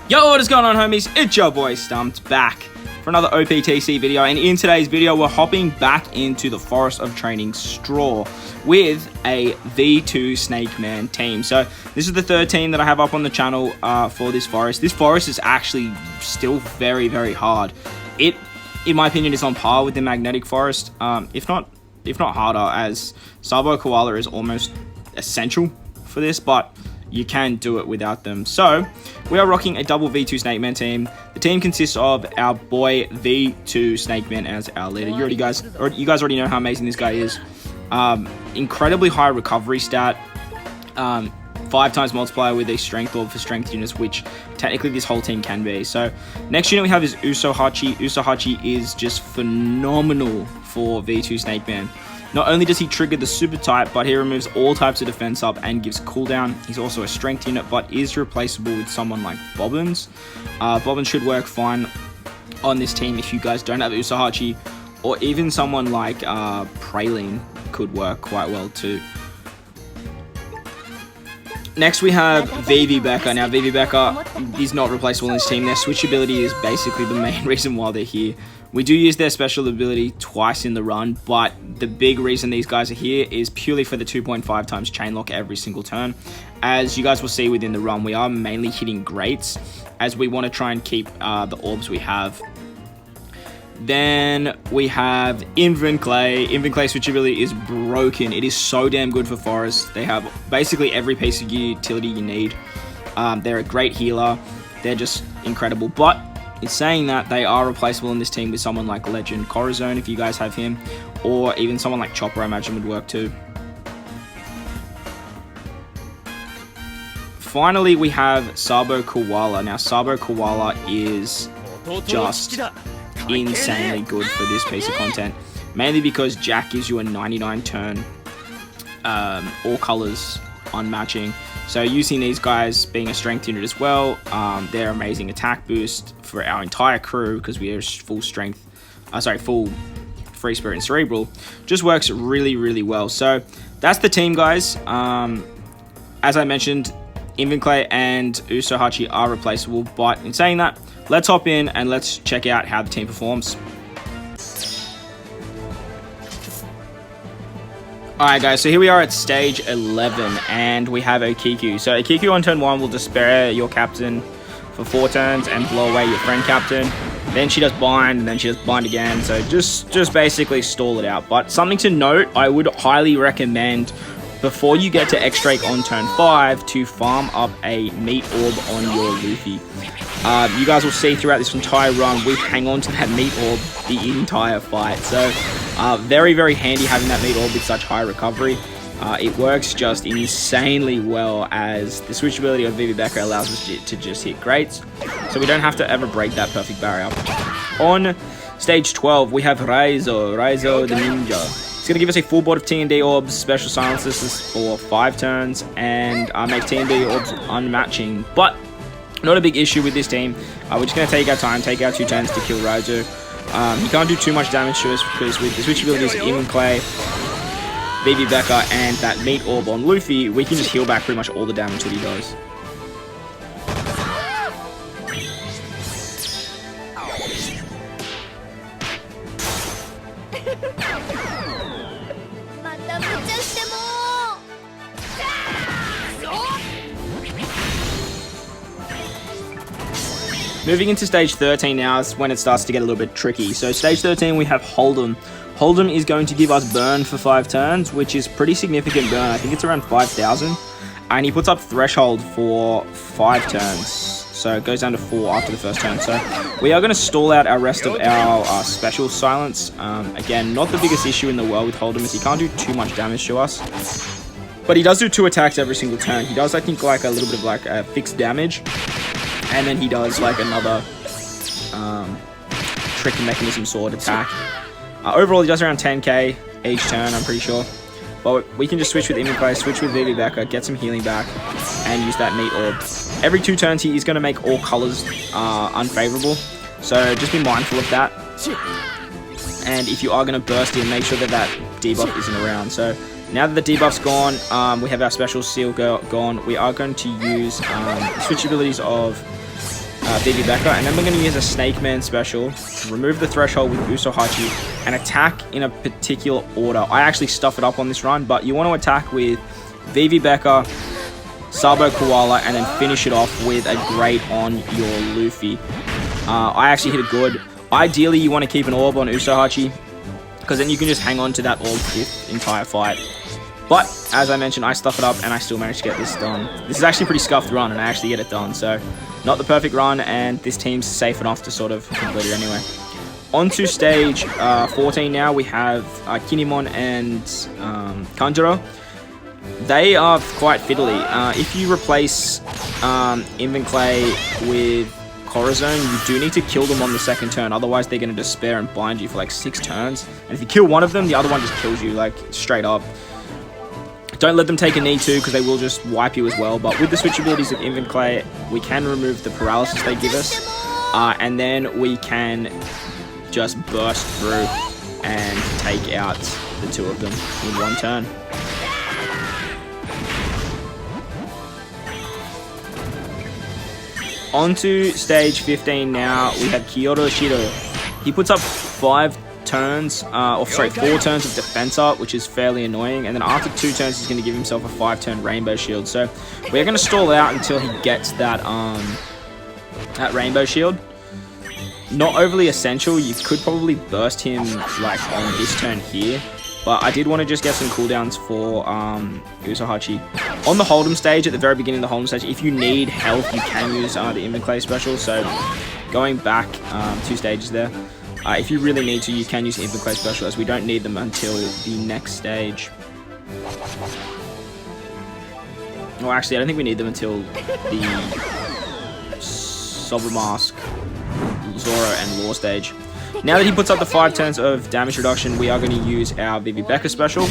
Yo, what is going on, homies? It's your boy Stumped back for another OPTC video, and in today's video we're hopping back into the Forest of Training Straw with a V2 SnakeMan team. So this is the third team that I have up on the channel for this forest. This forest is actually still very, very hard. It, in my opinion, is on par with the magnetic forest, if not harder, as Sabo Koala is almost essential for this, but you can do it without them. So we are rocking a double V2 SnakeMan team. The team consists of our boy V2 SnakeMan as our leader. You guys already know how amazing this guy is. Incredibly high recovery stat. 5 times multiplier with a strength orb for strength units, which technically this whole team can be. So next unit we have is Usohachi. Usohachi is just phenomenal for V2 SnakeMan. Not only does he trigger the super type, but he removes all types of defense up and gives cooldown. He's also a strength unit, but is replaceable with someone like Bobbins. Bobbins should work fine on this team if you guys don't have Usohachi, or even someone like Praline could work quite well too. Next we have Vivi Becca. Now Vivi Becca is not replaceable in this team. Their switch ability is basically the main reason why they're here. We do use their special ability twice in the run, but the big reason these guys are here is purely for the 2.5 times chain lock every single turn. As you guys will see within the run, we are mainly hitting greats, as we want to try and keep the orbs we have. Then we have Clay. Clay switch ability is broken. It is so damn good for Forest. They have basically every piece of utility you need. They're a great healer. They're just incredible. But in saying that, they are replaceable in this team with someone like Legend Corazon if you guys have him, or even someone like Chopper I imagine would work too. Finally, we have Sabo Koala. Now Sabo Koala is just insanely good for this piece of content, mainly because Jack gives you a 99 turn all colors unmatching. So using these guys being a strength unit as well, they're amazing attack boost for our entire crew because we are full strength, full free spirit and cerebral. Just works really, really well. So that's the team, guys. As I mentioned, Clay and Usohachi are replaceable, but in saying that, let's hop in and let's check out how the team performs. Alright guys, so here we are at stage 11, and we have Okiku. So Okiku on turn 1 will despair your captain for 4 turns and blow away your friend captain. Then she does bind, and then she does bind again, so just basically stall it out. But something to note, I would highly recommend, before you get to X-Drake on turn 5, to farm up a meat orb on your Luffy. You guys will see throughout this entire run, we hang on to that meat orb the entire fight. So very, very handy having that meat orb with such high recovery. It works just insanely well, as the switch ability of Vivi Becca allows us to just hit greats. So we don't have to ever break that perfect barrier. On stage 12, we have Raizo the Ninja. It's going to give us a full board of T&D orbs, special silences for 5 turns, and make T&D orbs unmatching. But not a big issue with this team. We're just going to take our time, take our 2 turns to kill Raizo. He can't do too much damage to us because with the switch abilities of Clay, Vivi Becca, and that meat orb on Luffy, we can just heal back pretty much all the damage that he does. Moving into stage 13 now is when it starts to get a little bit tricky. So stage 13 we have Hold'em. Hold'em is going to give us burn for 5 turns, which is pretty significant burn. I think it's around 5,000. And he puts up threshold for 5 turns. So it goes down to 4 after the first turn. So we are going to stall out our rest of our special silence. Again, not the biggest issue in the world with Hold'em is he can't do too much damage to us. But he does do 2 attacks every single turn. He does, I think, like a little bit of like a fixed damage. And then he does like another trick mechanism sword attack. Overall, he does around 10k each turn, I'm pretty sure. But we can just switch with Clay, switch with Vivi Becca, get some healing back, and use that meat orb. Every 2 turns, he is going to make all colors unfavorable. So just be mindful of that. And if you are going to burst in, make sure that that debuff isn't around. So Now that the debuff's gone, we have our special seal gone. We are going to use the switch abilities of Vivi Becca, and then we're going to use a SnakeMan special to remove the threshold with Usohachi and attack in a particular order. I actually stuff it up on this run, but you want to attack with Vivi Becca, Sabo Koala, and then finish it off with a great on your Luffy. I actually hit it good. Ideally, you want to keep an orb on Usohachi, because then you can just hang on to that orb the entire fight. But, as I mentioned, I stuff it up and I still managed to get this done. This is actually a pretty scuffed run and I actually get it done, so not the perfect run, and this team's safe enough to sort of complete it anyway. On to stage 14 now, we have Kinemon and Kanjuro. They are quite fiddly. If you replace Invinclay with Corazon, you do need to kill them on the second turn, otherwise they're going to despair and bind you for like 6 turns. And if you kill one of them, the other one just kills you, like, straight up. Don't let them take a knee too, because they will just wipe you as well. But with the switch abilities of Invinclay, we can remove the paralysis they give us. And then we can just burst through and take out the 2 of them in 1 turn. On to stage 15 now, we have Kyoto Shido. He puts up 4 turns of defense up, which is fairly annoying, and then after 2 turns he's going to give himself a 5-turn rainbow shield. So we're going to stall out until he gets that that rainbow shield. Not overly essential. You could probably burst him like on this turn here, but I did want to just get some cooldowns for Usohachi. On the Hold'em stage, at the very beginning of the Hold'em stage, if you need health, you can use the Invinclay special. So going back 2 stages there, if you really need to, you can use the Invinclay special, as we don't need them until the next stage. Well, actually, I don't think we need them until the Sober Mask, Zoro, and Law stage. Now that he puts up the 5 turns of damage reduction, we are going to use our Vivi Becca special.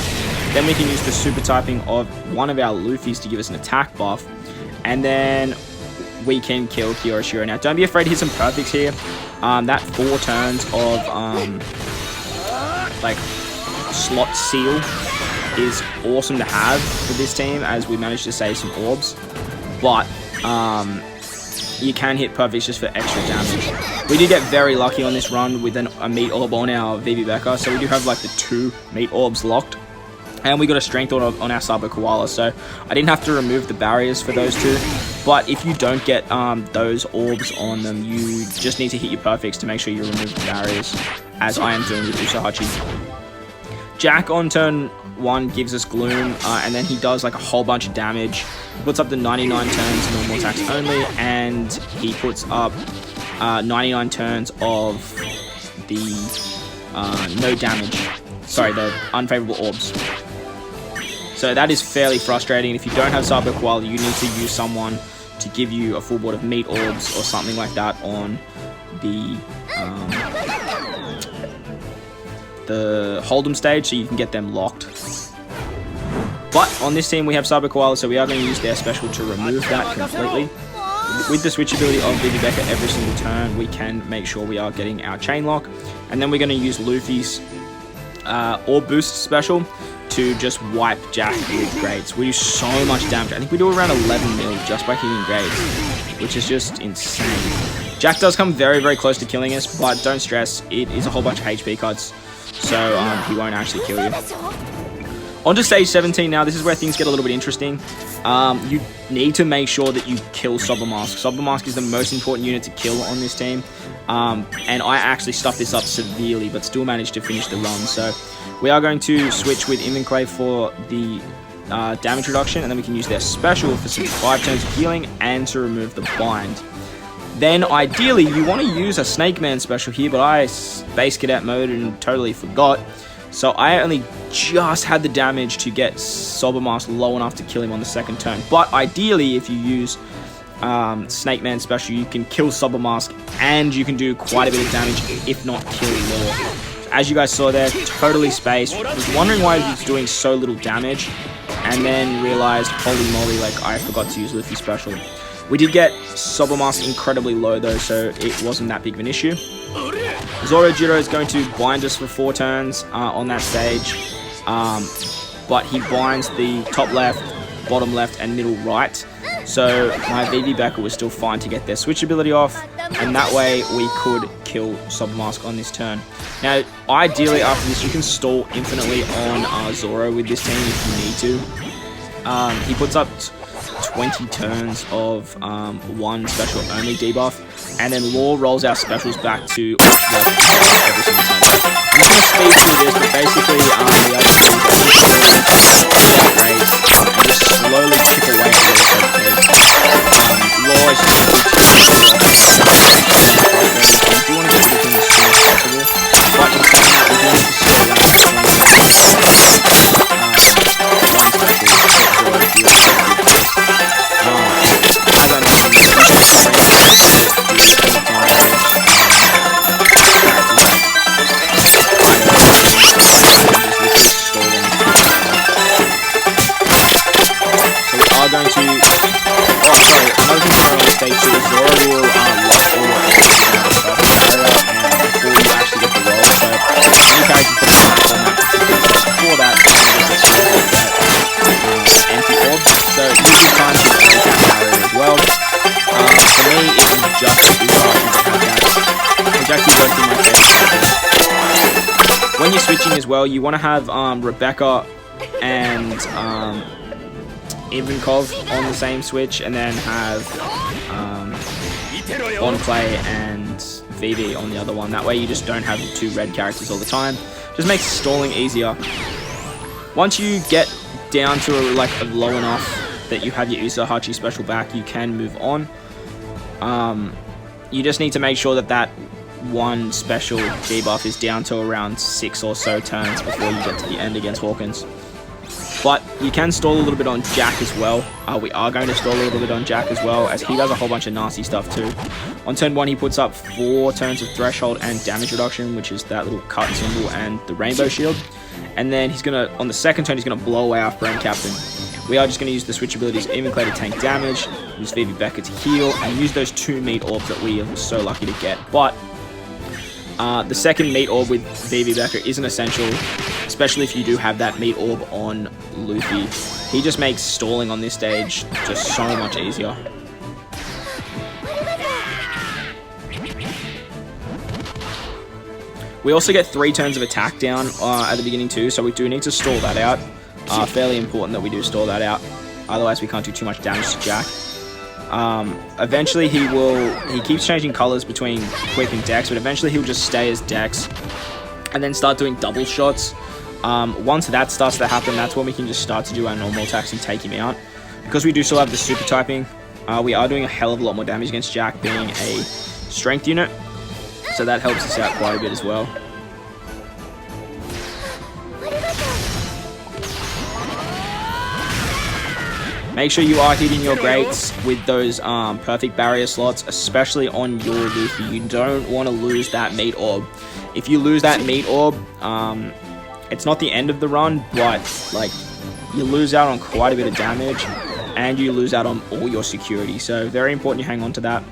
Then we can use the super typing of one of our Luffys to give us an attack buff. And then we can kill Kiyoshiro. Now, don't be afraid to hit some perfects here. That 4 turns of like slot seal is awesome to have for this team, as we managed to save some orbs. But you can hit perfects just for extra damage. We did get very lucky on this run with a meat orb on our Vivi Becca, so we do have like the 2 meat orbs locked. And we got a strength orb on our Sabo Koala, so I didn't have to remove the barriers for those 2. But if you don't get those orbs on them, you just need to hit your perfects to make sure you remove the barriers, as I am doing with Usohachi. Jack on turn 1 gives us Gloom, and then he does like a whole bunch of damage. He puts up the 99 turns normal attacks only, and he puts up 99 turns of the no damage. Sorry, the unfavorable orbs. So that is fairly frustrating. If you don't have Sabo Koala, you need to use someone to give you a full board of meat orbs or something like that on the Hold'em stage, so you can get them locked. But on this team we have Sabo Koala, so we are going to use their special to remove that completely. With the switch ability of Vivi Becca every single turn, we can make sure we are getting our chain lock. And then we're going to use Luffy's Orb Boost special to just wipe Jack with grades. We do so much damage. I think we do around 11 mil just by hitting grades, which is just insane. Jack does come very, very close to killing us, but don't stress, it is a whole bunch of HP cuts, so he won't actually kill you. On to stage 17 now. This is where things get a little bit interesting. You need to make sure that you kill Sober Mask. Sober Mask is the most important unit to kill on this team. And I actually stuffed this up severely, but still managed to finish the run. So we are going to switch with Invinclay for the damage reduction, and then we can use their special for some 5 turns of healing and to remove the bind. Then ideally you want to use a SnakeMan special here, but I base cadet mode and totally forgot. So I only just had the damage to get Sober Mask low enough to kill him on the second turn. But ideally, if you use SnakeMan special, you can kill Sober Mask and you can do quite a bit of damage, if not kill more. As you guys saw there, totally spaced. Was wondering why he was doing so little damage, and then realized, holy moly, like I forgot to use Luffy's special. We did get Sober Mask incredibly low though, so it wasn't that big of an issue. Zorojiro is going to bind us for 4 turns on that stage, but he binds the top left, bottom left, and middle right. So my Vivi Becca was still fine to get their switch ability off, and that way we could kill Submask on this turn. Now, ideally after this, you can stall infinitely on Zoro with this team if you need to. He puts up 20 turns of one special only debuff, and then Law rolls our specials back to every single turn. I'm just going to speed through this, but basically we are just great, and just slowly chip away at Law's okay. Law is just so we do want to get everything as soon as possible, but in saying that, we do need to sit around one special as I mentioned, are going to... Oh, sorry, another thing going on this stage too is Zoro will lock all your eggs in the barrier and before you actually get the roll. So, any characters that have done that before that, you're going to get that empty orb. So, usually time to break that barrier as well. For me, it was just super hard to have that, which actually worked in my favour. When you're switching as well, you want to have Rebecca and Ivankov on the same switch, and then have On Play and Vivi on the other one. That way you just don't have two red characters all the time. Just makes stalling easier. Once you get down to a low enough that you have your Usahachi special back, you can move on. You just need to make sure that that one special debuff is down to around 6 or so turns before you get to the end against Hawkins. But you can stall a little bit on Jack as well. We are going to stall a little bit on Jack as well, as he does a whole bunch of nasty stuff too. On turn 1, he puts up 4 turns of threshold and damage reduction, which is that little cut symbol and the rainbow shield. And then he's going to, on the second turn, he's going to blow away our Frame Captain. We are just going to use the switch abilities Evenclay to tank damage, use Vivi Becca to heal, and use those 2 meat orbs that we are so lucky to get. But the second meat orb with Vivi Becca isn't essential, especially if you do have that meat orb on Luffy. He just makes stalling on this stage just so much easier. We also get 3 turns of attack down at the beginning too, so we do need to stall that out. Fairly important that we do stall that out, otherwise we can't do too much damage to Jack. Eventually he keeps changing colors between Quick and Dex, but eventually he'll just stay as Dex and then start doing double shots. Once that starts to happen, that's when we can just start to do our normal attacks and take him out. Because we do still have the super typing, we are doing a hell of a lot more damage against Jack being a strength unit, so that helps us out quite a bit as well. Make sure you are hitting your greats with those perfect barrier slots, especially on your Luffy. You don't want to lose that meat orb. If you lose that meat orb, it's not the end of the run, but like you lose out on quite a bit of damage, and you lose out on all your security. So very important you hang on to that.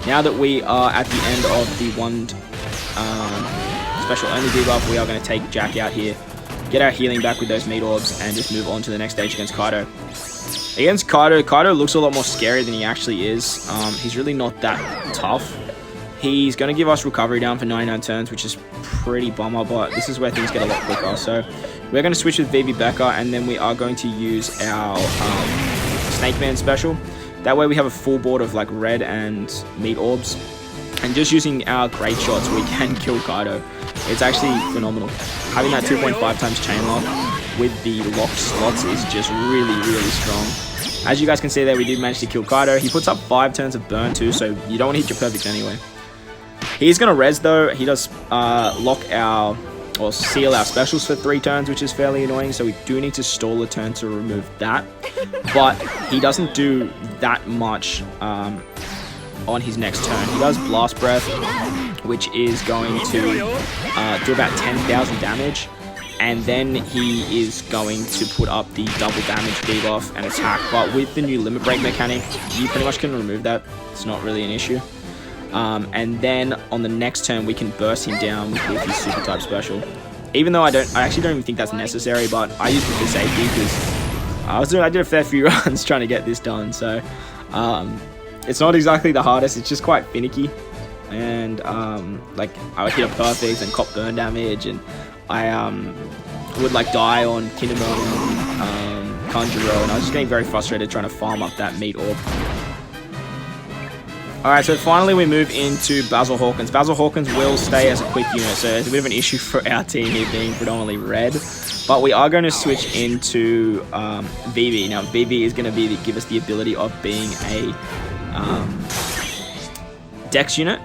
Now that we are at the end of the one special only debuff, we are going to take Jack out here, get our healing back with those meat orbs, and just move on to the next stage against Kaido. Against Kaido, Kaido looks a lot more scary than he actually is. He's really not that tough. He's going to give us recovery down for 99 turns, which is pretty bummer, but this is where things get a lot quicker. So we're going to switch with Vivi Becca, and then we are going to use our SnakeMan special. That way we have a full board of like red and meat orbs. And just using our great shots, we can kill Kaido. It's actually phenomenal. Having that 2.5 times chain lock with the locked slots is just really, really strong. As you guys can see there, we did manage to kill Kaido. He puts up 5 turns of burn too, so you don't want to hit your perfect anyway. He's going to res though. He does lock our, or seal our specials for 3 turns, which is fairly annoying, so we do need to stall a turn to remove that. But he doesn't do that much on his next turn. He does Blast Breath, which is going to do about 10,000 damage. And then he is going to put up the double damage debuff and attack. But with the new limit break mechanic, you pretty much can remove that. It's not really an issue. And then on the next turn, we can burst him down with his super type special. Even though I actually don't even think that's necessary, but I use it for safety because I did a fair few runs trying to get this done, so it's not exactly the hardest. It's just quite finicky, and like I would hit a perfect and cop burn damage, and I would like die on Kinemon and Kanjuro, and I was just getting very frustrated trying to farm up that meat orb. Alright, so finally we move into Basil Hawkins. Basil Hawkins will stay as a quick unit, so it's a bit of an issue for our team here being predominantly red. But we are going to switch into Vivi. Now, Vivi is going to give us the ability of being a Dex unit,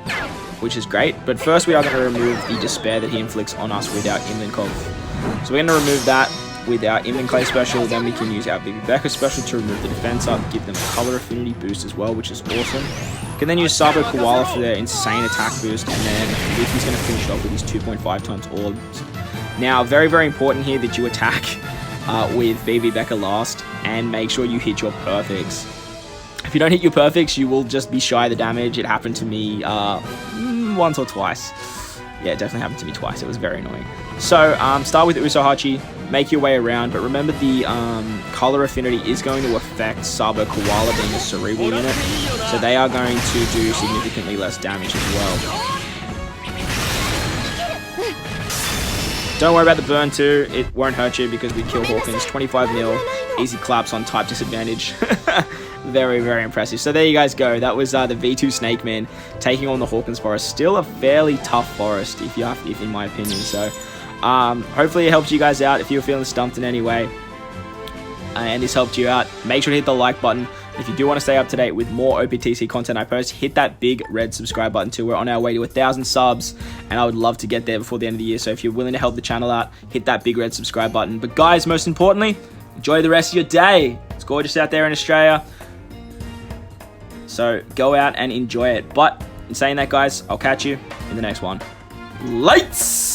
which is great. But first we are going to remove the Despair that he inflicts on us with our Invincove. So we're going to remove that with our Invinclave special. Then we can use our Vivi Becca special to remove the defense up, give them a color affinity boost as well, which is awesome. Can then use Sabo Koala for their insane attack boost, and then Vivi's going to finish off with his 2.5 times orbs. Now, very, very important here that you attack with Vivi Becca last, and make sure you hit your perfects. If you don't hit your perfects, you will just be shy of the damage. It happened to me once or twice. Yeah, it definitely happened to me twice. It was very annoying. So, start with Usohachi, make your way around, but remember the color affinity is going to affect Sabo Koala being a cerebral unit, so they are going to do significantly less damage as well. Don't worry about the burn too, it won't hurt you because we kill Hawkins. 25 mil, easy claps on type disadvantage. Very, very impressive. So there you guys go. That was the V2 SnakeMan taking on the Hawkins Forest. Still a fairly tough forest, if in my opinion. So hopefully it helped you guys out if you were feeling stumped in any way. And this helped you out. Make sure to hit the like button. If you do want to stay up to date with more OPTC content I post, hit that big red subscribe button too. We're on our way to 1,000 subs, and I would love to get there before the end of the year. So if you're willing to help the channel out, hit that big red subscribe button. But guys, most importantly, enjoy the rest of your day. It's gorgeous out there in Australia. So go out and enjoy it. But in saying that, guys, I'll catch you in the next one. Lights!